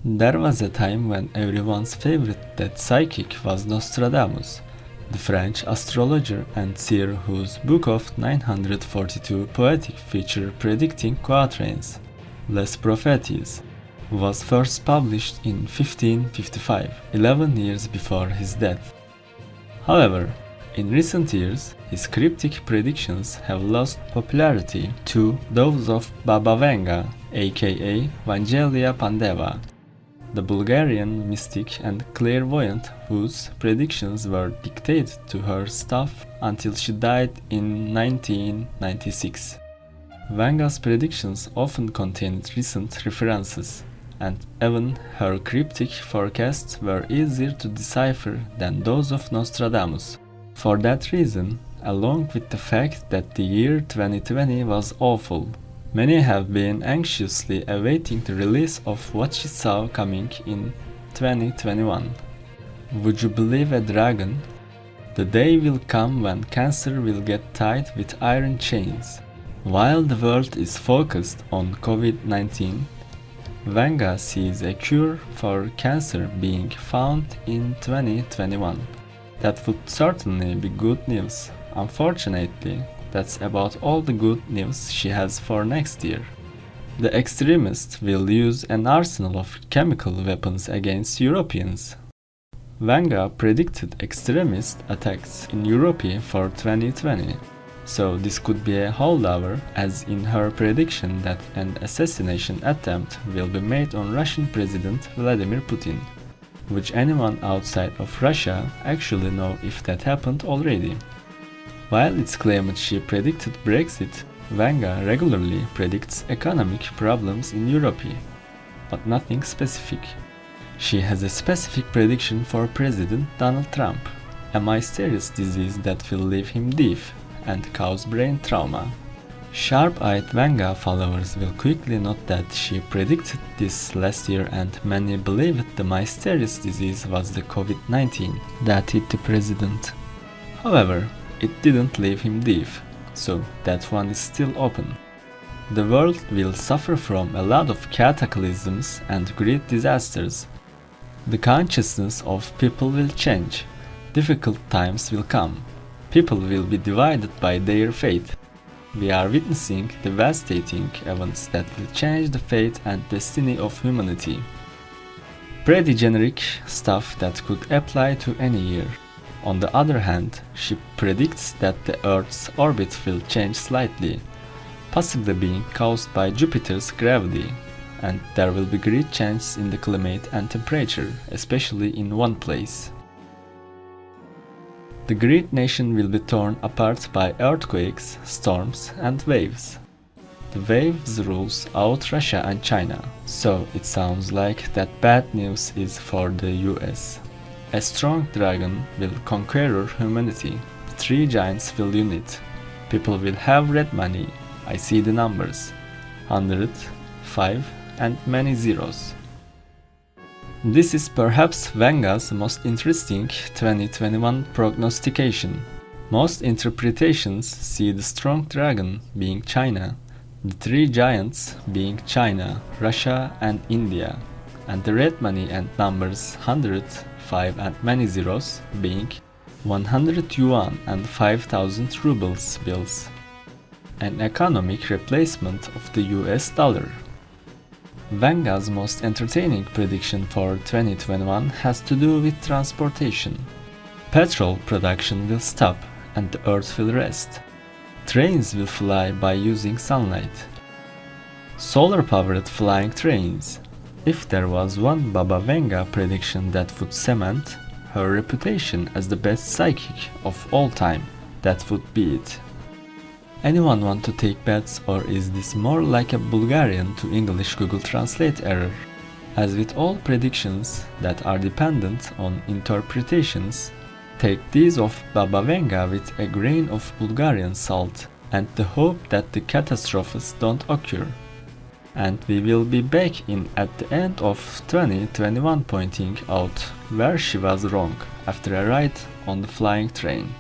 There was a time when everyone's favorite dead psychic was Nostradamus, the French astrologer and seer whose Book of 942 poetic feature predicting quatrains, Les Prophètes, was first published in 1555, 11 years before his death. However, in recent years, his cryptic predictions have lost popularity to those of Baba Vanga, aka Vangelia Pandeva, the Bulgarian mystic and clairvoyant whose predictions were dictated to her staff until she died in 1996. Vanga's predictions often contained recent references, and even her cryptic forecasts were easier to decipher than those of Nostradamus. For that reason, along with the fact that the year 2020 was awful, many have been anxiously awaiting the release of what she saw coming in 2021. Would you believe a dragon? The day will come when cancer will get tied with iron chains. While the world is focused on COVID-19, Vanga sees a cure for cancer being found in 2021. That would certainly be good news. Unfortunately, that's about all the good news she has for next year. The extremists will use an arsenal of chemical weapons against Europeans. Vanga predicted extremist attacks in Europe for 2020, so this could be a holdover, as in her prediction that an assassination attempt will be made on Russian President Vladimir Putin, which anyone outside of Russia actually know if that happened already. While it's claimed she predicted Brexit, Vanga regularly predicts economic problems in Europe, but nothing specific. She has a specific prediction for President Donald Trump, a mysterious disease that will leave him deaf and cause brain trauma. Sharp-eyed Vanga followers will quickly note that she predicted this last year, and many believed the mysterious disease was the COVID-19 that hit the president. However, it didn't leave him deaf, so that one is still open. The world will suffer from a lot of cataclysms and great disasters. The consciousness of people will change. Difficult times will come. People will be divided by their faith. We are witnessing devastating events that will change the fate and destiny of humanity. Pretty generic stuff that could apply to any year. On the other hand, she predicts that the Earth's orbit will change slightly, possibly being caused by Jupiter's gravity, and there will be great changes in the climate and temperature, especially in one place. The great nation will be torn apart by earthquakes, storms, and waves. The waves rules out Russia and China, so it sounds like that bad news is for the US. A strong dragon will conquer humanity. The three giants will unite. People will have red money. I see the numbers. 100, 5, and many zeros. This is perhaps Vanga's most interesting 2021 prognostication. Most interpretations see the strong dragon being China, the three giants being China, Russia, and India, and the red money and numbers 100, 5, and many zeros being 100 yuan and 5,000 rubles bills, an economic replacement of the US dollar. Vanga's most entertaining prediction for 2021 has to do with transportation. Petrol production will stop and the earth will rest. Trains will fly by using sunlight. Solar-powered flying trains. If there was one Baba Vanga prediction that would cement her reputation as the best psychic of all time, that would be it. Anyone want to take bets, or is this more like a Bulgarian to English Google Translate error? As with all predictions that are dependent on interpretations, take these of Baba Vanga with a grain of Bulgarian salt and the hope that the catastrophes don't occur. And we will be back in at the end of 2021 pointing out where she was wrong after a ride on the flying train.